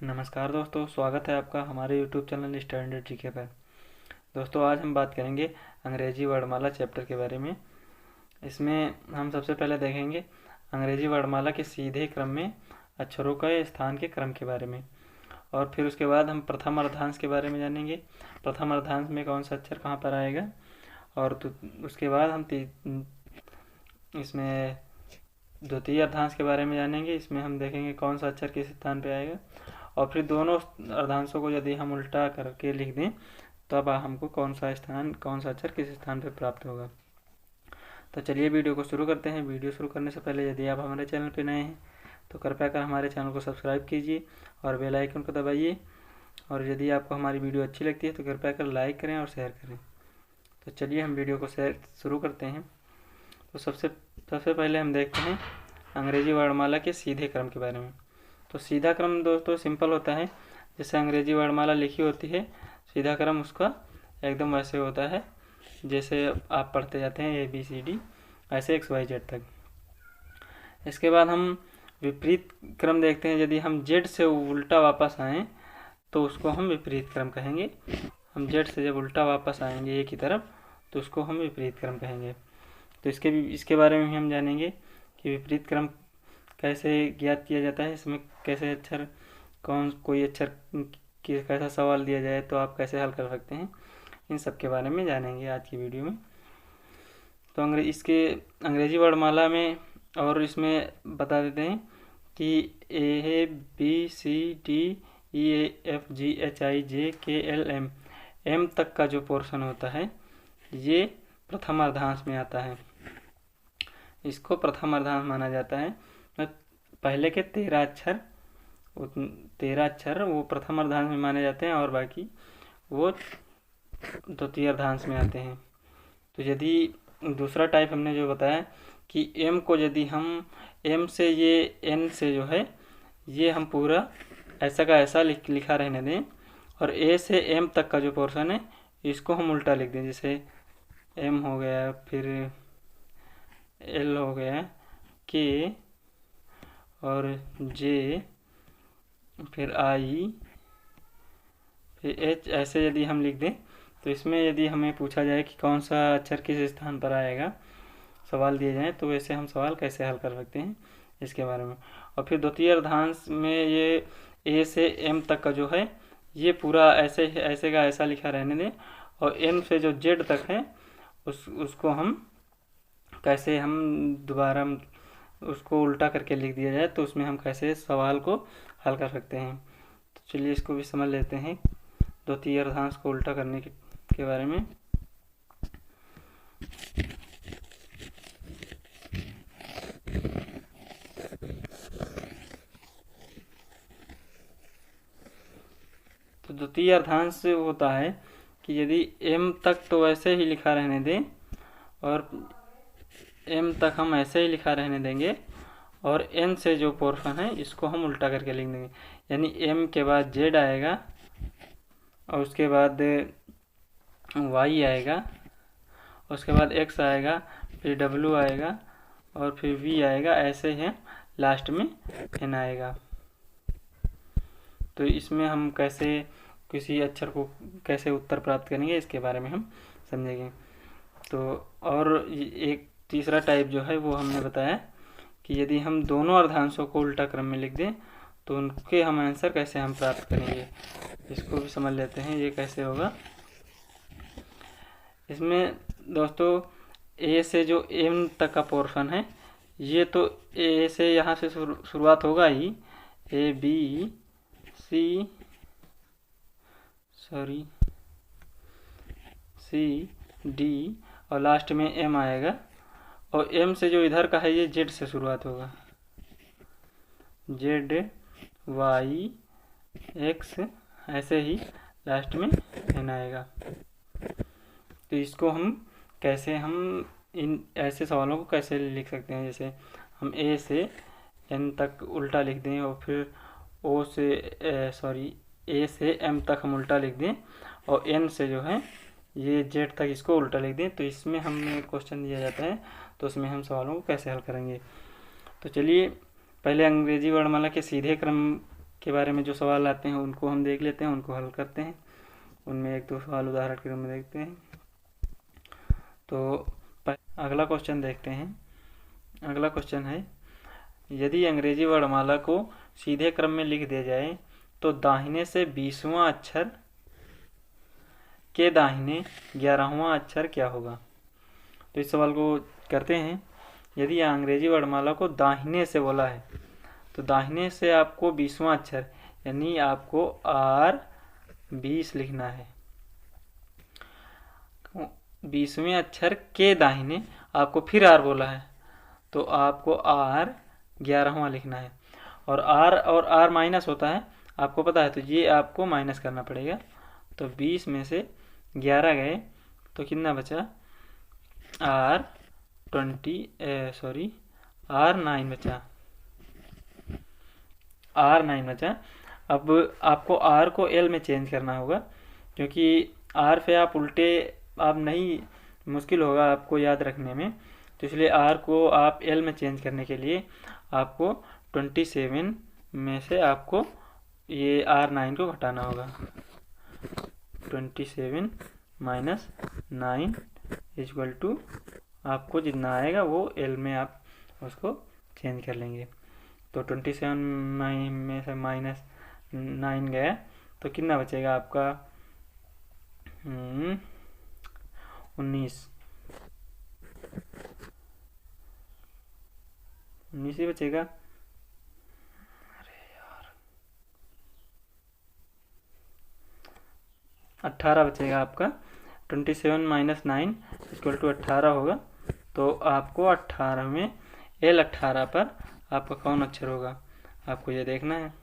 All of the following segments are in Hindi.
नमस्कार दोस्तों, स्वागत है आपका हमारे YouTube चैनल स्टैंडर्ड जीके पर। दोस्तों, आज हम बात करेंगे अंग्रेजी वर्णमाला चैप्टर के बारे में। इसमें हम सबसे पहले देखेंगे अंग्रेजी वर्णमाला के सीधे क्रम में अक्षरों का स्थान के क्रम के बारे में, और फिर उसके बाद हम प्रथम अर्धांश के बारे में जानेंगे। प्रथम अर्धांश में कौन सा अक्षर कहाँ पर आएगा, और उसके बाद हम इसमें द्वितीय अर्धांश के बारे में जानेंगे। इसमें हम देखेंगे कौन सा अक्षर किस स्थान पे आएगा, और फिर दोनों अर्धांशों को यदि हम उल्टा करके लिख दें तब हमको कौन सा अक्षर किस स्थान पर प्राप्त होगा। तो चलिए वीडियो को शुरू करते हैं। वीडियो शुरू करने से पहले यदि आप हमारे चैनल पर नए हैं तो कृपया कर हमारे चैनल को सब्सक्राइब कीजिए और बेल आइकन को दबाइए, और यदि आपको हमारी वीडियो अच्छी लगती है तो कृपया कर लाइक करें और शेयर करें। तो चलिए हम वीडियो को शुरू करते हैं। तो सबसे पहले हम देखते हैं अंग्रेजी वर्णमाला के सीधे क्रम के बारे में। तो सीधा क्रम दोस्तों सिंपल होता है। जैसे अंग्रेजी वर्णमाला लिखी होती है, सीधा क्रम उसका एकदम वैसे होता है जैसे आप पढ़ते जाते हैं ABCD ऐसे XYZ तक। इसके बाद हम विपरीत क्रम देखते हैं। यदि हम Z से उल्टा वापस आएँ तो उसको हम विपरीत क्रम कहेंगे। हम Z से जब उल्टा वापस आएंगे A की तरफ तो उसको हम विपरीत क्रम कहेंगे। तो इसके बारे में भी हम जानेंगे कि विपरीत क्रम कैसे ज्ञात किया जाता है। इसमें कैसे अक्षर कोई अक्षर की कैसा सवाल दिया जाए तो आप कैसे हल कर सकते हैं, इन सब के बारे में जानेंगे आज की वीडियो में। तो अंग्रेजी वर्णमाला में और इसमें बता देते हैं कि ABCDEFGHIJKL M तक का जो पोर्शन होता है ये प्रथम अर्धांश में आता है। इसको प्रथम अर्धांश माना जाता है। पहले के 13 अक्षर वो प्रथम अर्धांश में माने जाते हैं और बाकी वो द्वितीय अर्धांश में आते हैं। तो यदि दूसरा टाइप हमने जो बताया कि M को यदि हम M से ये N से जो है ये हम पूरा ऐसा का ऐसा लिखा रहने दें, और A से M तक का जो पोर्शन है इसको हम उल्टा लिख दें। जैसे M हो गया, फिर L हो गया, K और J, फिर I, फिर H, ऐसे यदि हम लिख दें तो इसमें यदि हमें पूछा जाए कि कौन सा अक्षर किस स्थान पर आएगा, सवाल दिए जाए तो वैसे हम सवाल कैसे हल कर सकते हैं इसके बारे में। और फिर द्वितीय अर्धांश में ये A से M तक का जो है ये पूरा ऐसे का ऐसा लिखा रहने दें, और N से जो Z तक है उसको हम कैसे हम दोबारा उसको उल्टा करके लिख दिया जाए तो उसमें हम कैसे सवाल को हल कर सकते हैं। तो चलिए इसको भी समझ लेते हैं द्वितीय अर्धांश को उल्टा करने के बारे में। तो द्वितीय अर्धांश होता है कि यदि M तक तो वैसे ही लिखा रहने दें, और M तक हम ऐसे ही लिखा रहने देंगे, और N से जो पोर्शन है इसको हम उल्टा करके लिख देंगे। यानी M के बाद Z आएगा, और उसके बाद Y आएगा, उसके बाद X आएगा, फिर W आएगा, और फिर V आएगा, ऐसे ही लास्ट में N आएगा। तो इसमें हम कैसे किसी अक्षर को कैसे उत्तर प्राप्त करेंगे इसके बारे में हम समझेंगे। तो और एक तीसरा टाइप जो है वो हमने बताया कि यदि हम दोनों अर्धांशों को उल्टा क्रम में लिख दें तो उनके हम आंसर कैसे हम प्राप्त करेंगे, इसको भी समझ लेते हैं ये कैसे होगा। इसमें दोस्तों A से जो M तक का पोर्शन है ये तो A से यहाँ से शुरुआत होगा ही, C D और लास्ट में M आएगा, और M से जो इधर का है ये Z से शुरुआत होगा, Z Y X, ऐसे ही लास्ट में N आएगा। तो इसको हम कैसे हम इन ऐसे सवालों को कैसे लिख सकते हैं। जैसे हम A से N तक उल्टा लिख दें, और फिर A से M तक हम उल्टा लिख दें, और N से जो है ये Z तक इसको उल्टा लिख दें। तो इसमें हमें क्वेश्चन दिया जाता है तो उसमें हम सवालों को कैसे हल करेंगे। तो चलिए पहले अंग्रेजी वर्णमाला के सीधे क्रम के बारे में जो सवाल आते हैं उनको हम देख लेते हैं, उनको हल करते हैं। उनमें एक दो सवाल उदाहरण के रूप में देखते हैं। तो अगला क्वेश्चन देखते हैं। अगला क्वेश्चन है, यदि अंग्रेजी वर्णमाला को सीधे क्रम में लिख दिया जाए तो दाहिने से 20वां अक्षर के दाहिने 11वां अक्षर क्या होगा। तो इस सवाल को करते हैं। यदि अंग्रेजी वर्णमाला को दाहिने से बोला है तो दाहिने से आपको 20वां अक्षर यानी आपको R20 लिखना है। 20वें अक्षर के दाहिने आपको फिर R बोला है तो आपको R11वां लिखना है। और R माइनस होता है, आपको पता है, तो ये आपको माइनस करना पड़ेगा। तो 20 में से 11 गए तो कितना बचा, R9 बचा। R9 बचा। अब आपको R को L में चेंज करना होगा, क्योंकि R पे आप उल्टे आप नहीं, मुश्किल होगा आपको याद रखने में। तो इसलिए R को आप L में चेंज करने के लिए आपको 27 में से आपको ये R9 को घटाना होगा। 27 माइनस 9 इक्वल टू आपको जितना आएगा वो L में आप उसको चेंज कर लेंगे। तो 27 में से माइनस 9 गया तो कितना बचेगा आपका, 19 ही बचेगा। अरे यार, 18 बचेगा आपका। 27 माइनस 9 इक्वल टू 18 होगा। तो आपको 18 में L18 पर आपका कौन अक्षर होगा, आपको ये देखना है।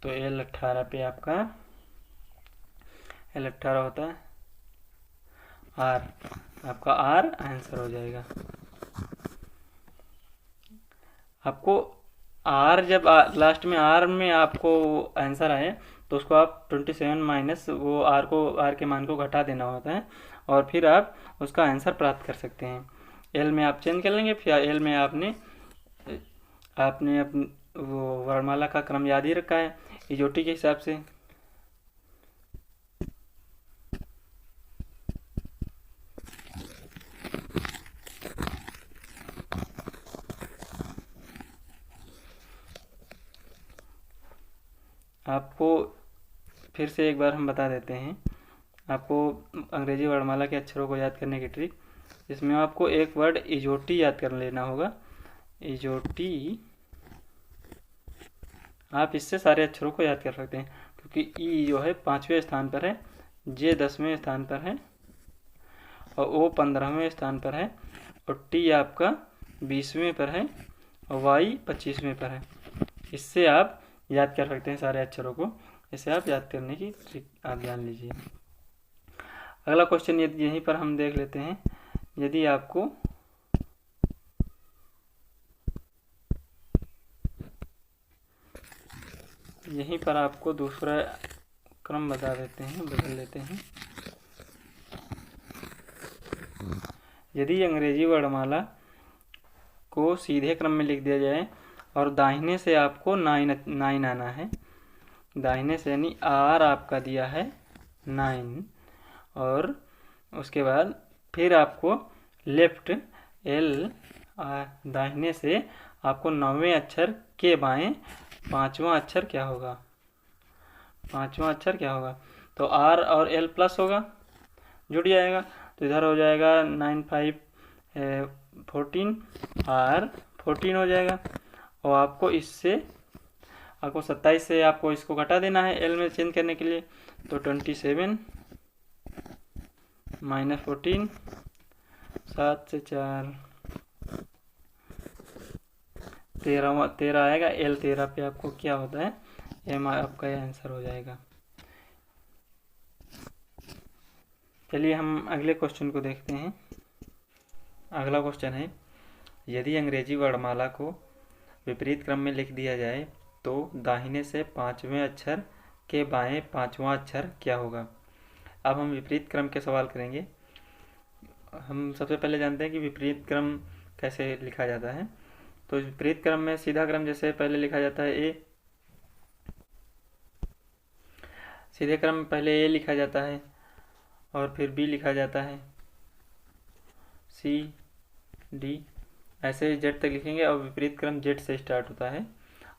तो L18 पे आपका L18 होता है R, आपका R आंसर हो जाएगा। आपको R जब लास्ट में R में आपको आंसर आए तो उसको आप 27 माइनस वो R के मान को घटा देना होता है और फिर आप उसका आंसर प्राप्त कर सकते हैं। L में आप चेंज कर लेंगे, फिर L में आपने वो वर्णमाला का क्रम याद ही रखा है इजोटी के हिसाब से। आपको फिर से एक बार हम बता देते हैं आपको अंग्रेजी वर्णमाला के अक्षरों को याद करने की ट्रिक। इसमें आपको एक वर्ड इजोटी याद कर लेना होगा। इजोटी, आप इससे सारे अक्षरों को याद कर सकते हैं, क्योंकि ई जो है 5वें स्थान पर है, जे 10वें स्थान पर है और ओ 15वें स्थान पर है और टी आपका 20वें पर है और वाई 25वें पर है। इससे आप याद कर सकते हैं सारे अक्षरों को। इसे आप याद करने की ट्रिक आप जान लीजिए। अगला क्वेश्चन यहीं पर हम देख लेते हैं। यदि आपको यहीं पर आपको दूसरा क्रम बता देते हैं, बदल लेते हैं। यदि अंग्रेजी वर्णमाला को सीधे क्रम में लिख दिया जाए और दाहिने से आपको 9 आना है, दाहिने से यानी R आपका दिया है 9 और उसके बाद फिर आपको लेफ्ट L, दाहिने से आपको 9वें अक्षर के बाएं 5वां अक्षर क्या होगा, 5वां अक्षर क्या होगा। तो R और L प्लस होगा, जुड़ जाएगा। तो इधर हो जाएगा 9 5 14, R 14 हो जाएगा। और आपको इससे आपको 27 से आपको इसको घटा देना है L में चेंज करने के लिए। तो 27 माइनस 14, 7 से 4 13 आएगा। L 13 पे आपको क्या होता है, M आपका आंसर हो जाएगा। चलिए हम अगले क्वेश्चन को देखते हैं। अगला क्वेश्चन है, यदि अंग्रेजी वर्णमाला को विपरीत क्रम में लिख दिया जाए तो दाहिने से 5वें अक्षर के बाएं 5वां अक्षर क्या होगा। अब हम विपरीत क्रम के सवाल करेंगे। हम सबसे पहले जानते हैं कि विपरीत क्रम कैसे लिखा जाता है। तो विपरीत क्रम में सीधा क्रम जैसे पहले लिखा जाता है A, सीधे क्रम में पहले ए लिखा जाता है और फिर बी लिखा जाता है, सी डी, ऐसे जेड तक लिखेंगे और विपरीत क्रम जेड से स्टार्ट होता है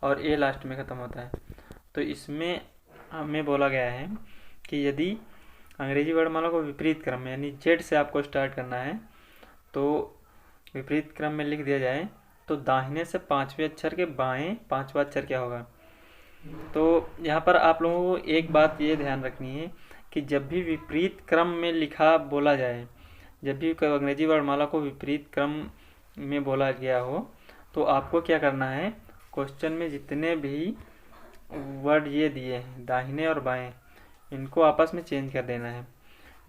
और ए लास्ट में ख़त्म होता है। तो इसमें हमें बोला गया है कि यदि अंग्रेजी वर्णमाला को विपरीत क्रम में यानी जेड से आपको स्टार्ट करना है तो विपरीत क्रम में लिख दिया जाए तो दाहिने से 5वें अक्षर के बाएं 5वां अक्षर क्या होगा। तो यहाँ पर आप लोगों को एक बात ये ध्यान रखनी है कि जब भी विपरीत क्रम में लिखा बोला जाए, जब भी अंग्रेजी वर्णमाला को विपरीत क्रम में बोला गया हो तो आपको क्या करना है, क्वेश्चन में जितने भी वर्ड ये दिए हैं दाहिने और बाएं, इनको आपस में चेंज कर देना है।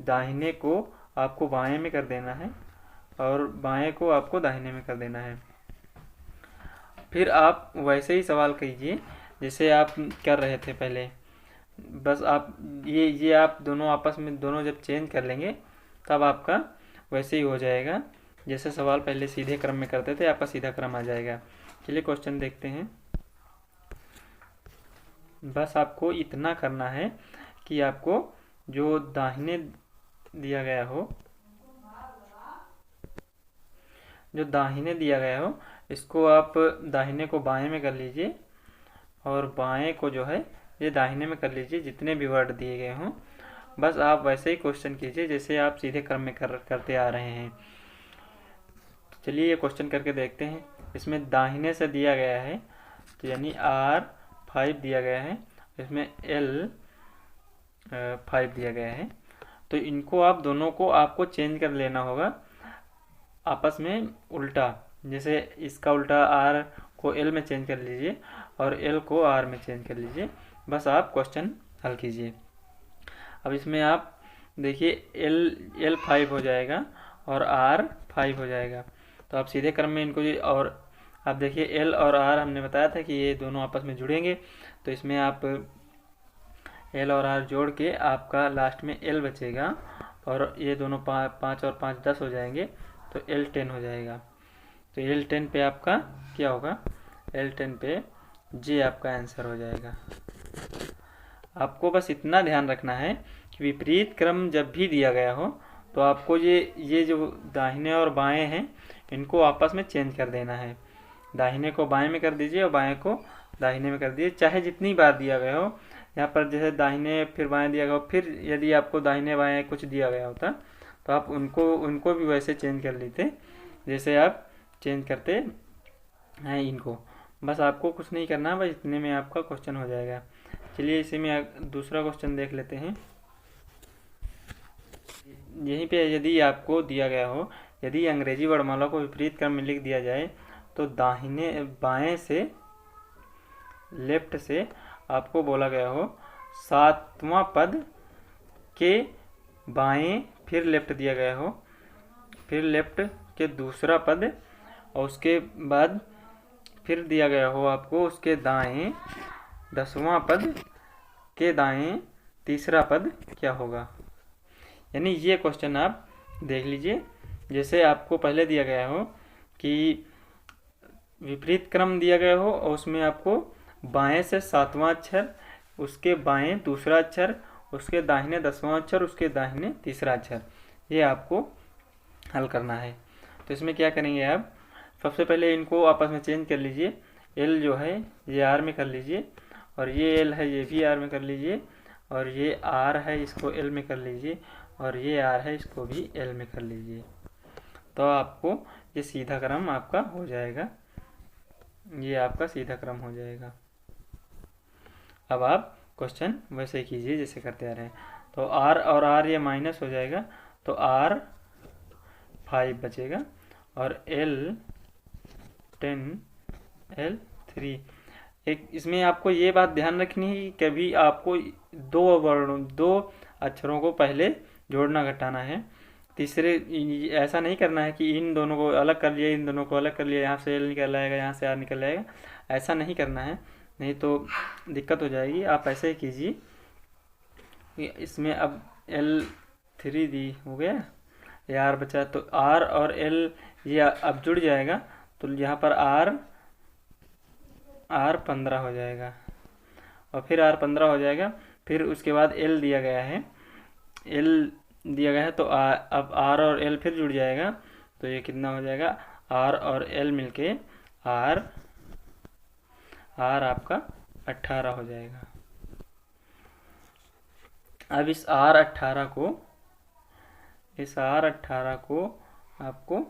दाहिने को आपको बाएं में कर देना है और बाएं को आपको दाहिने में कर देना है। फिर आप वैसे ही सवाल कीजिए जैसे आप कर रहे थे पहले, बस आप ये आप दोनों आपस में दोनों जब चेंज कर लेंगे तब आपका वैसे ही हो जाएगा जैसे सवाल पहले सीधे क्रम में करते थे, आपका सीधा क्रम आ जाएगा। चलिए क्वेश्चन देखते हैं। बस आपको इतना करना है कि आपको जो दाहिने दिया गया हो, जो दाहिने दिया गया हो इसको आप दाहिने को बाएं में कर लीजिए और बाएं को जो है ये दाहिने में कर लीजिए, जितने भी वर्ड दिए गए हों। बस आप वैसे ही क्वेश्चन कीजिए जैसे आप सीधे क्रम में करते आ रहे हैं। चलिए ये क्वेश्चन करके देखते हैं। इसमें दाहिने से दिया गया है तो यानी R5 दिया गया है, इसमें L5 दिया गया है। तो इनको आप दोनों को आपको चेंज कर लेना होगा आपस में उल्टा, जैसे इसका उल्टा R को L में चेंज कर लीजिए और L को R में चेंज कर लीजिए। बस आप क्वेश्चन हल कीजिए। अब इसमें आप देखिए L5 हो जाएगा और R5 हो जाएगा। तो आप सीधे क्रम में इनको और आप देखिए L और R हमने बताया था कि ये दोनों आपस में जुड़ेंगे, तो इसमें आप L और R जोड़ के आपका लास्ट में L बचेगा और ये दोनों 5 और 5 10 हो जाएंगे तो L10 हो जाएगा। तो L10 पे आपका क्या होगा, L10 पे J आपका आंसर हो जाएगा। आपको बस इतना ध्यान रखना है कि विपरीत क्रम जब भी दिया गया हो तो आपको ये जो दाहिने और बाएं हैं इनको आपस में चेंज कर देना है। दाहिने को बाएं में कर दीजिए और बाएं को दाहिने में कर दीजिए, चाहे जितनी बार दिया गया हो। यहाँ पर जैसे दाहिने फिर बाएं दिया गया हो, फिर यदि आपको दाहिने बाएं कुछ दिया गया होता तो आप उनको भी वैसे चेंज कर लेते जैसे आप चेंज करते हैं इनको। बस आपको कुछ नहीं करना, बस इतने में आपका क्वेश्चन हो जाएगा। चलिए इसी में दूसरा क्वेश्चन देख लेते हैं। यहीं पे यदि आपको दिया गया हो, यदि अंग्रेजी वर्णमाला को विपरीत क्रम में लिख दिया जाए तो दाहिने बाएं से लेफ्ट से आपको बोला गया हो 7वां पद के बाएं फिर लेफ्ट दिया गया हो, फिर लेफ्ट के दूसरा पद और उसके बाद फिर दिया गया हो आपको उसके दाएं 10वां पद के दाएं तीसरा पद क्या होगा। यानी ये क्वेश्चन आप देख लीजिए, जैसे आपको पहले दिया गया हो कि विपरीत क्रम दिया गया हो और उसमें आपको बाएं से 7वां अक्षर, उसके बाएं दूसरा अक्षर, उसके दाहिने 10वां अक्षर, उसके दाहिने तीसरा अक्षर, ये आपको हल करना है। तो इसमें क्या करेंगे आप, सबसे पहले इनको आपस में चेंज कर लीजिए। L जो है ये R में कर लीजिए और ये L है ये भी R में कर लीजिए और ये R है इसको L में कर लीजिए और ये R है इसको भी L में कर लीजिए। तो आपको ये सीधा क्रम आपका हो जाएगा, ये आपका सीधा क्रम हो जाएगा। अब आप क्वेश्चन वैसे ही कीजिए जैसे करते आ रहे हैं। तो R और R ये माइनस हो जाएगा तो R5 बचेगा और L10 L3। एक इसमें आपको ये बात ध्यान रखनी है कि कभी आपको दो अक्षरों को पहले जोड़ना घटाना है, तीसरे ऐसा नहीं करना है कि इन दोनों को अलग कर लिया, इन दोनों को अलग कर लिया, यहाँ से L निकल आएगा, यहाँ से R निकल आएगा, ऐसा नहीं करना है, नहीं तो दिक्कत हो जाएगी। आप ऐसे ही कीजिए। इसमें अब L3 दी हो गया, ये R बचा, तो R और L ये अब जुड़ जाएगा तो यहाँ पर R15 हो जाएगा और फिर R15 हो जाएगा। फिर उसके बाद एल दिया गया है, एल दिया गया है तो अब आर और एल फिर जुड़ जाएगा, तो ये कितना हो जाएगा, आर और एल मिलके आर आपका 18 हो जाएगा। अब इस आर 18 को आपको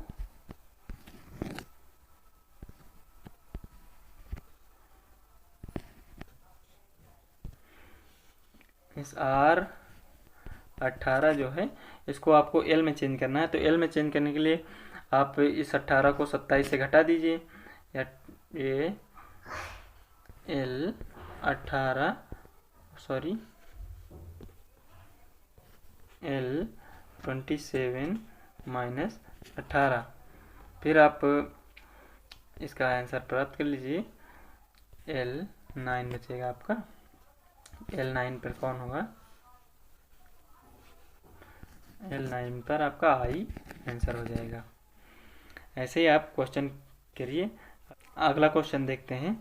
इस आर 18 जो है इसको आपको एल में चेंज करना है। तो एल में चेंज करने के लिए आप इस 18 को 27 से घटा दीजिए, या ये एल 18 सॉरी एल 27 माइनस 18, फिर आप इसका आंसर प्राप्त कर लीजिए। एल 9 बचेगा आपका, एल 9 पर कौन होगा, एल 9 पर आपका आई आंसर हो जाएगा। ऐसे ही आप क्वेश्चन करिए। अगला क्वेश्चन देखते हैं।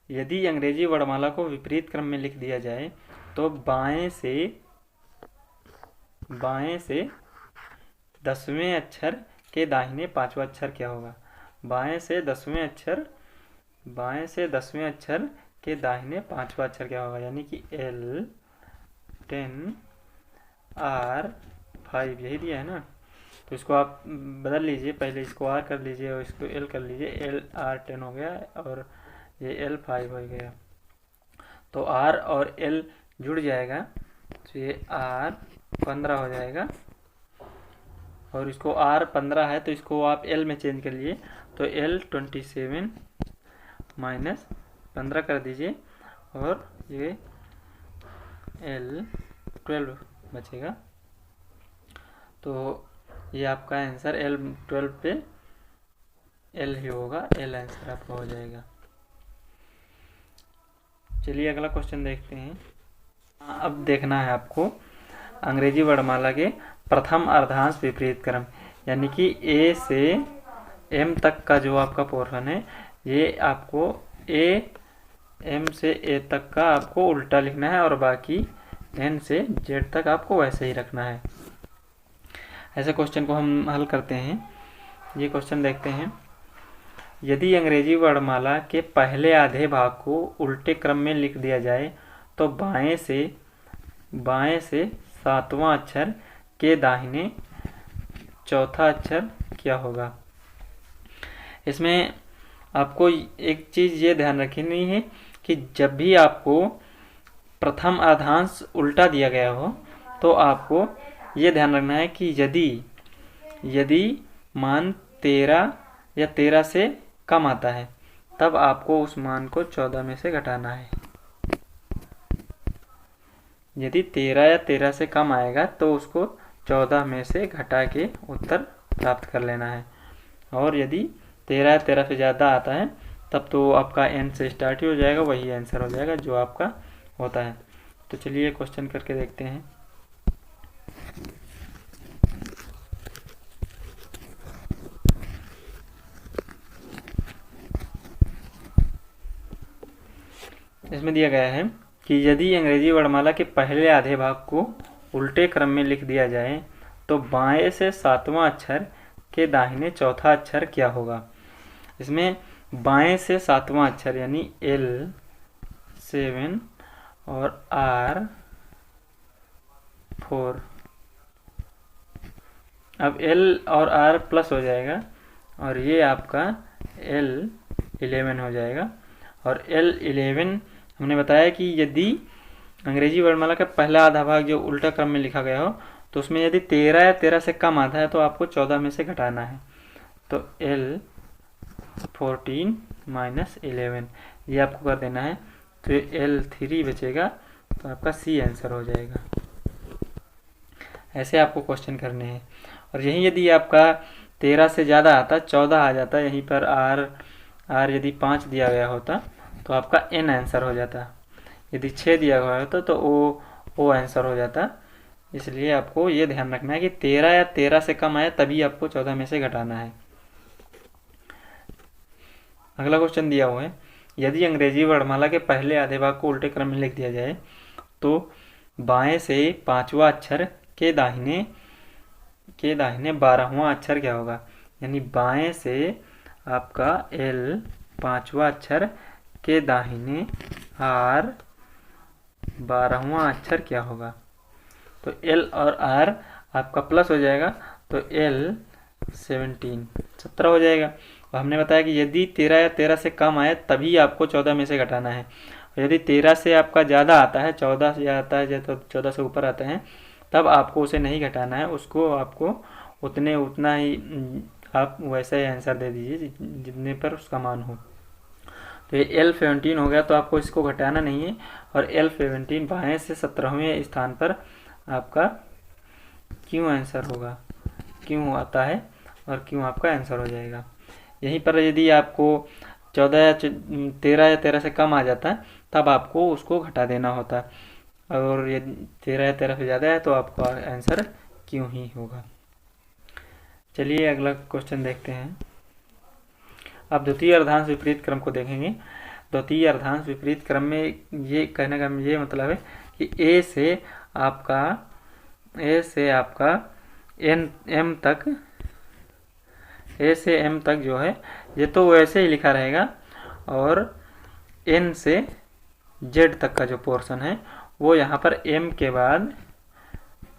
यदि अंग्रेजी वर्णमाला को विपरीत क्रम में लिख दिया जाए तो बाएं से 10वें अक्षर के दाहिने 5वां अक्षर क्या होगा। बाएं से 10वें अक्षर के दाहिने 5वां अक्षर क्या होगा, यानी कि L 10 R 5 यही दिया है ना। तो इसको आप बदल लीजिए, पहले इसको R कर लीजिए और इसको L कर लीजिए, L R 10 हो गया और ये L 5 हो गया। तो R और L जुड़ जाएगा तो ये R 15 हो जाएगा, और इसको R 15 है तो इसको आप L में चेंज कर लिए, तो L 27 माइनस 15 कर दीजिए और ये L 12 बचेगा। तो ये आपका आंसर L 12 पे L ही होगा, L आंसर आपका हो जाएगा। चलिए अगला क्वेश्चन देखते हैं। अब देखना है आपको अंग्रेजी वर्णमाला के प्रथम अर्धांश विपरीत क्रम, यानी कि A से M तक का जो आपका पोर्शन है ये आपको M से A तक का आपको उल्टा लिखना है और बाकी N से Z तक आपको वैसे ही रखना है। ऐसे क्वेश्चन को हम हल करते हैं। ये क्वेश्चन देखते हैं। यदि अंग्रेजी वर्णमाला के पहले आधे भाग को उल्टे क्रम में लिख दिया जाए तो बाएं से 7वां अक्षर के दाहिने चौथा अक्षर क्या होगा। इसमें आपको एक चीज़ ये ध्यान रखनी है कि जब भी आपको प्रथम अर्धांश उल्टा दिया गया हो तो आपको ये ध्यान रखना है कि यदि मान 13 या 13 से कम आता है तब आपको उस मान को 14 में से घटाना है। यदि 13 या 13 से कम आएगा तो उसको 14 में से घटा के उत्तर प्राप्त कर लेना है, और यदि 13 या 13 से ज़्यादा आता है तब तो आपका N से स्टार्ट ही हो जाएगा, वही आंसर हो जाएगा जो आपका होता है। तो चलिए क्वेश्चन करके देखते हैं। इसमें दिया गया है कि यदि अंग्रेजी वर्णमाला के पहले आधे भाग को उल्टे क्रम में लिख दिया जाए तो बाएं से 7वां अक्षर के दाहिने चौथा अक्षर क्या होगा। इसमें बाएं से 7वां अक्षर यानी L 7 और R 4, अब L और R प्लस हो जाएगा और ये आपका L 11 हो जाएगा। और L 11 हमने बताया कि यदि अंग्रेजी वर्णमाला का पहला आधा भाग जो उल्टा क्रम में लिखा गया हो तो उसमें यदि 13 या 13 से कम आता है तो आपको 14 में से घटाना है। तो L 14 माइनस 11 ये आपको कर देना है, तो L 3 बचेगा, तो आपका C आंसर हो जाएगा। ऐसे आपको क्वेश्चन करने हैं। और यही यदि आपका 13 से ज़्यादा आता, 14 आ जाता, यहीं पर R यदि 5 दिया गया होता तो आपका N आंसर हो जाता। यदि 6 दिया गया होता तो O आंसर हो जाता। इसलिए आपको ये ध्यान रखना है कि 13 या 13 से कम आए तभी आपको 14 में से घटाना है। अगला क्वेश्चन दिया हुआ है, यदि अंग्रेजी वर्णमाला के पहले आधे भाग को उल्टे क्रम में लिख दिया जाए तो बाएं से पांचवा अक्षर के दाहिने 12वां अक्षर क्या होगा। यानी बाएं से आपका एल पांचवा अक्षर के दाहिने आर 12वां अक्षर क्या होगा। तो एल और आर आपका प्लस हो जाएगा, तो एल 17 हो जाएगा। और हमने बताया कि यदि 13 या 13 से कम आए तभी आपको 14 में से घटाना है। और यदि 13 से आपका ज़्यादा आता है, 14 से आता है, तो 14 से ऊपर आता है, तब आपको उसे नहीं घटाना है, उसको आपको उतना ही आप वैसा ही आंसर दे दीजिए जितने पर उसका मान हो। तो ये L17 हो गया, तो आपको इसको घटाना नहीं है। और L17 बाएं से 17वें स्थान पर आपका क्यों आंसर होगा, क्यों आता है और क्यों आपका आंसर हो जाएगा। यहीं पर यदि आपको 13 या 13 से कम आ जाता है तब आपको उसको घटा देना होता है, और यदि 13 या 13 से ज़्यादा है तो आपका आंसर क्यों ही होगा। चलिए अगला क्वेश्चन देखते हैं। अब द्वितीय अर्धांश विपरीत क्रम को देखेंगे। द्वितीय अर्धांश विपरीत क्रम में ये कहने का ये मतलब है कि ए से आपका एम तक जो है ये तो वैसे ही लिखा रहेगा, और एन से जेड तक का जो पोर्शन है वो यहाँ पर एम के बाद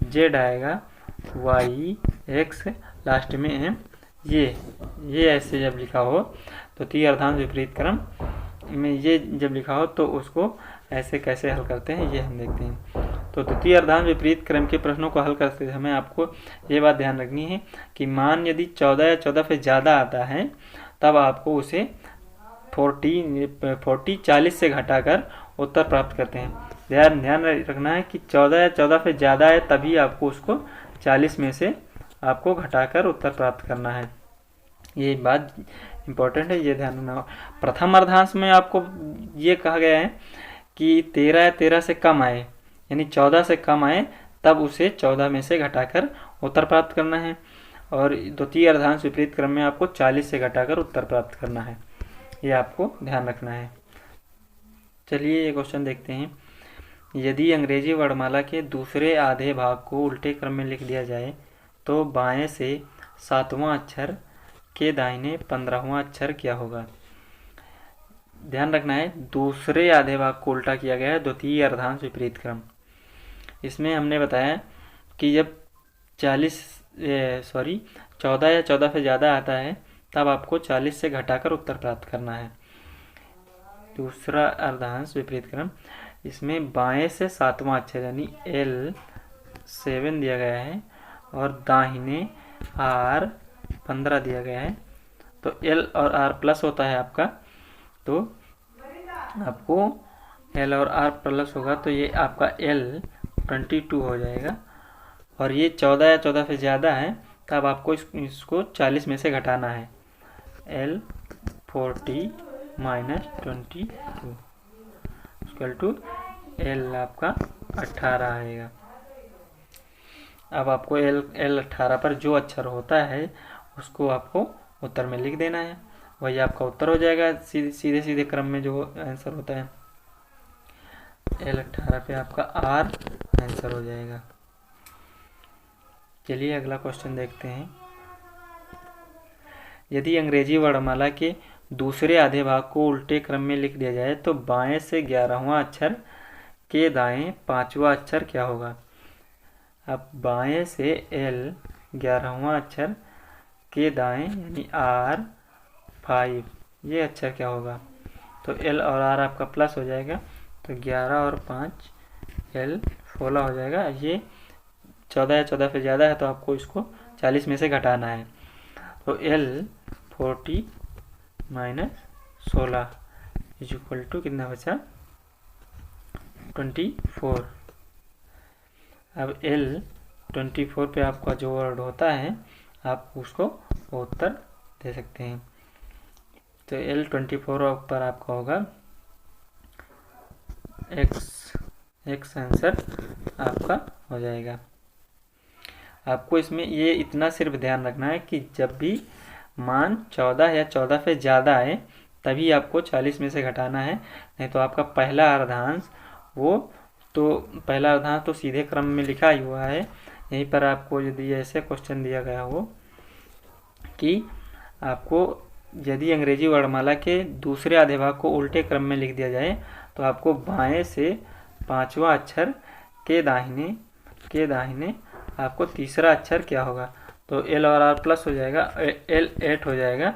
जेड आएगा, वाई एक्स लास्ट में एम, ये ऐसे जब लिखा हो तो द्वितीय अर्धांश विपरीत क्रम में ये जब लिखा हो तो उसको ऐसे कैसे हल करते हैं ये हम देखते हैं। तो द्वितीय अर्धांश विपरीत क्रम के प्रश्नों को हल करते समय आपको ये बात ध्यान रखनी है कि मान यदि 14 या 14 से ज़्यादा आता है तब आपको उसे 40 से घटाकर उत्तर प्राप्त करते हैं। ध्यान रखना है कि 14 या 14 से ज़्यादा है तभी आपको उसको 40 में से आपको घटाकर उत्तर प्राप्त करना है। ये बात इम्पोर्टेंट है, ये ध्यान रखना। प्रथम अर्धांश में आपको ये कहा गया है कि 13 या 13 से कम आए, यानी 14 से कम आए तब उसे 14 में से घटाकर उत्तर प्राप्त करना है। और द्वितीय अर्धांश विपरीत क्रम में आपको 40 से घटाकर उत्तर प्राप्त करना है, ये आपको ध्यान रखना है। चलिए ये क्वेश्चन देखते हैं। यदि अंग्रेजी वर्णमाला के दूसरे आधे भाग को उल्टे क्रम में लिख दिया जाए तो बाएं से 7वां अक्षर के दाहिने 15वां अक्षर क्या होगा। ध्यान रखना है, दूसरे आधे भाग को उल्टा किया गया है, द्वितीय अर्धांश विपरीत क्रम। इसमें हमने बताया कि जब 14 या 14 से ज़्यादा आता है तब आपको 40 से घटाकर उत्तर प्राप्त करना है। दूसरा अर्धांश विपरीत क्रम, इसमें बाएं से 7वां अक्षर यानी L7 दिया गया है और दाहिने R 15 दिया गया है। तो L और R प्लस होता है आपका, तो आपको L और R प्लस होगा तो ये आपका L22 हो जाएगा। और ये 14 या 14 से ज़्यादा है तब आपको इसको 40 में से घटाना है। L40 minus 22 equal to L आपका 18 आएगा। अब आपको L18 पर जो अक्षर होता है उसको आपको उत्तर में लिख देना है, वही आपका उत्तर हो जाएगा। सीधे क्रम में जो आंसर होता है L18 पे आपका R आंसर हो जाएगा। चलिए अगला क्वेश्चन देखते हैं। यदि अंग्रेजी वर्णमाला के दूसरे आधे भाग को उल्टे क्रम में लिख दिया जाए तो बाएं से 11वां अक्षर के दाएं 5वां अक्षर क्या होगा। अब बाएं से L 11वां अक्षर के दाएं यानी R5 ये अक्षर क्या होगा। तो L और R आपका प्लस हो जाएगा, तो 11 और 5 L16 हो जाएगा। ये 14 या 14 से ज़्यादा है तो आपको इसको 40 में से घटाना है। तो L40 minus 16 is equal to कितना बचा 24। अब L24 पे आपका जो वर्ड होता है आप उसको उत्तर दे सकते हैं। तो L24 पर आपका होगा X आंसर आपका हो जाएगा। आपको इसमें ये इतना सिर्फ ध्यान रखना है कि जब भी मान 14 या 14 से ज़्यादा आए तभी आपको 40 में से घटाना है, नहीं तो आपका पहला अर्धांश वो तो पहला अर्धांश तो सीधे क्रम में लिखा ही हुआ है। यहीं पर आपको यदि ऐसे क्वेश्चन दिया गया हो कि आपको यदि अंग्रेजी वर्णमाला के दूसरे आधे भाग को उल्टे क्रम में लिख दिया जाए तो आपको बाएं से पांचवा अक्षर के दाहिने आपको तीसरा अक्षर क्या होगा, तो एल और आर प्लस हो जाएगा, एल 8 हो जाएगा,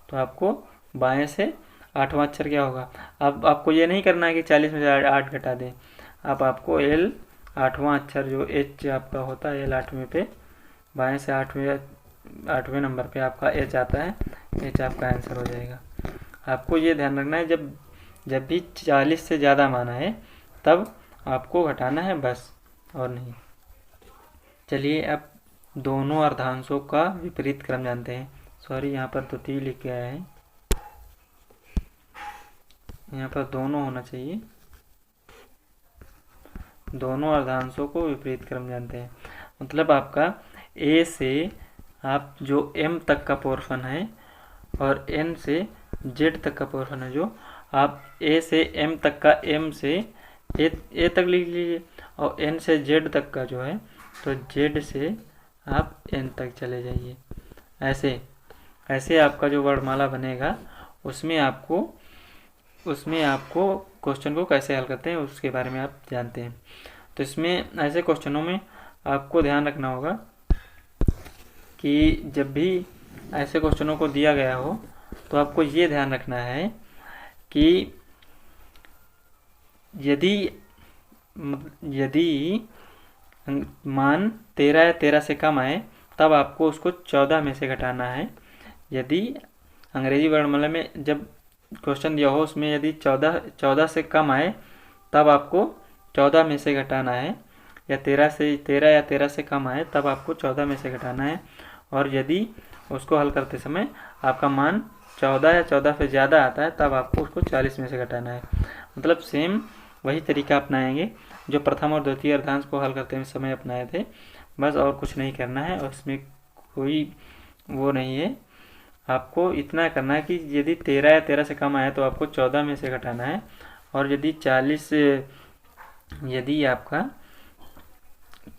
तो आपको बाएं से आठवां अक्षर क्या होगा। अब आपको ये नहीं करना है कि 40 में से 8 घटा दें, अब आपको एल आठवां अक्षर जो एच आपका होता है, एल 8वें पे बाएं से आठवें नंबर पे आपका एच आता है, एच आपका आंसर हो जाएगा। आपको ये ध्यान रखना है जब भी 40 से ज़्यादा माना है तब आपको घटाना है बस, और नहीं। चलिए अब दोनों अर्धांशों का विपरीत क्रम जानते हैं। सॉरी, यहाँ पर तो ती लिख गया है, यहाँ पर दोनों होना चाहिए। दोनों अर्धांशों को विपरीत क्रम जानते हैं, मतलब आपका ए से आप जो m तक का पोर्शन है और n से z तक का पोर्शन है, जो आप a से m तक का m से a तक लिख लीजिए, और n से z तक का जो है तो z से आप n तक चले जाइए। ऐसे आपका जो वर्णमाला बनेगा उसमें आपको क्वेश्चन को कैसे हल करते हैं उसके बारे में आप जानते हैं। तो इसमें ऐसे क्वेश्चनों में आपको ध्यान रखना होगा कि जब भी ऐसे क्वेश्चनों को दिया गया हो तो आपको ये ध्यान रखना है कि यदि मान 13 या 13 से कम आए तब आपको उसको 14 में से घटाना है। यदि अंग्रेजी वर्णमाला में जब क्वेश्चन दिया हो उसमें यदि 14 से कम आए तब आपको 14 में से घटाना है, या 13 से कम आए तब आपको 14 में से घटाना है। और यदि उसको हल करते समय आपका मान 14 या 14 से ज़्यादा आता है तब आपको उसको 40 में से घटाना है। मतलब सेम वही तरीका अपनाएंगे जो प्रथम और द्वितीय अर्धांश को हल करते समय अपनाए थे, बस और कुछ नहीं करना है। और इसमें कोई वो नहीं है, आपको इतना करना है कि यदि 13 या 13 से कम आए तो आपको 14 में से घटाना है, और यदि 40 यदि आपका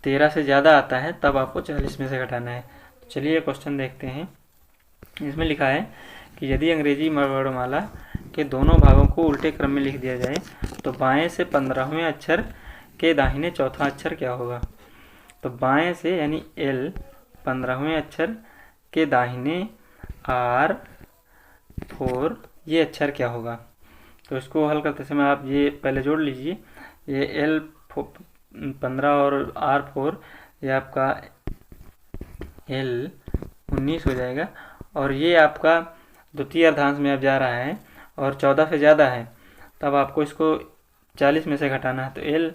13 से ज़्यादा आता है तब आपको 40 में से घटाना है। चलिए क्वेश्चन देखते हैं। इसमें लिखा है कि यदि अंग्रेजी वर्णमाला के दोनों भागों को उल्टे क्रम में लिख दिया जाए तो बाएं से 15वें अक्षर के दाहिने चौथा अक्षर क्या होगा। तो बाएं से यानी एल 15वें अक्षर के दाहिने R4 ये अक्षर क्या होगा। तो इसको हल करते समय आप ये पहले जोड़ लीजिए, ये एल 15 और R4 ये आपका एल 19 हो जाएगा, और ये आपका द्वितीय अर्धांश में अब जा रहा है और 14 से ज़्यादा है तब आपको इसको 40 में से घटाना है। तो एल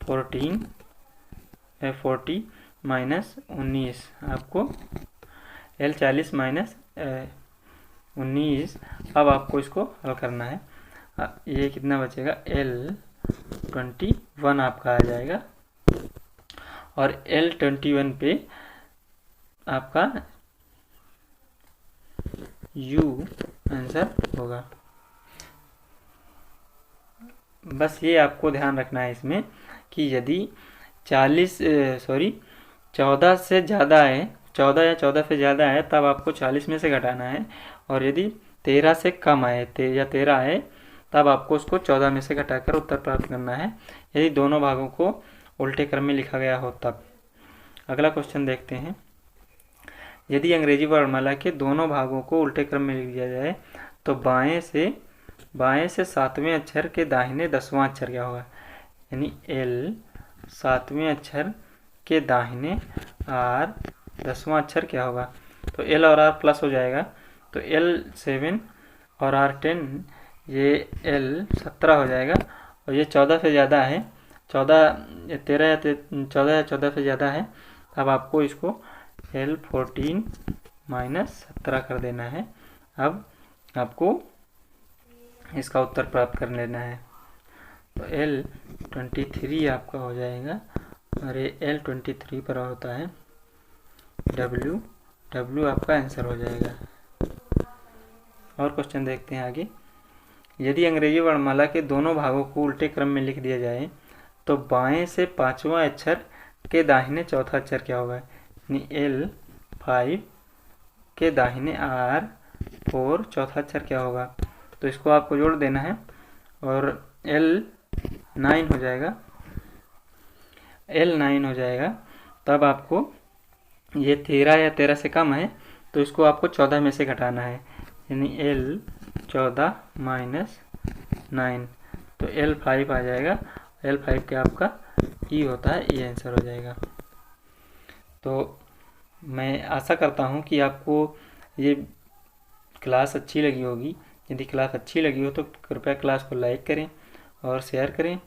40 माइनस 19 आपको एल 40 माइनस 19, अब आपको इसको हल करना है। ये कितना बचेगा, एल 21 आपका आ जाएगा, और एल 21 पे आपका U आंसर होगा। बस ये आपको ध्यान रखना है इसमें कि यदि 14 से ज़्यादा है, 14 या 14 से ज़्यादा है तब आपको 40 में से घटाना है, और यदि 13 से कम आए या 13 आए तब आपको उसको 14 में से घटाकर उत्तर प्राप्त करना है, यदि दोनों भागों को उल्टे क्रम में लिखा गया हो तब। अगला क्वेश्चन देखते हैं। यदि अंग्रेजी वर्णमाला के दोनों भागों को उल्टे क्रम में लिख दिया जाए तो बाएं से 7वें अक्षर के दाहिने 10वां अक्षर क्या होगा। यानी एल 7वें अक्षर के दाहिने R 10वां अक्षर क्या होगा। तो एल और आर प्लस हो जाएगा, तो एल 7 और R 10 ये एल 17 हो जाएगा, और ये 14 से ज़्यादा है, 14 या 14 से ज़्यादा है, अब आपको इसको एल 14 माइनस 17 कर देना है। अब आपको इसका उत्तर प्राप्त कर लेना है। तो एल 23 आपका हो जाएगा, और ये एल 23 पर होता है W आपका आंसर हो जाएगा। और क्वेश्चन देखते हैं आगे। यदि अंग्रेजी वर्णमाला के दोनों भागों को उल्टे क्रम में लिख दिया जाए तो बाएं से पांचवा अक्षर के दाहिने चौथा अक्षर क्या होगा, यानी L5 के दाहिने R4 चौथा अक्षर क्या होगा। तो इसको आपको जोड़ देना है और L9 हो जाएगा, L9 हो जाएगा। तब आपको ये 13 या 13 से कम है तो इसको आपको 14 में से घटाना है, यानी L14 माइनस 9, तो L5 आ जाएगा। L5 के आपका ई होता है, ये आंसर हो जाएगा। तो मैं आशा करता हूँ कि आपको ये क्लास अच्छी लगी होगी। यदि क्लास अच्छी लगी हो तो कृपया क्लास को लाइक करें और शेयर करें।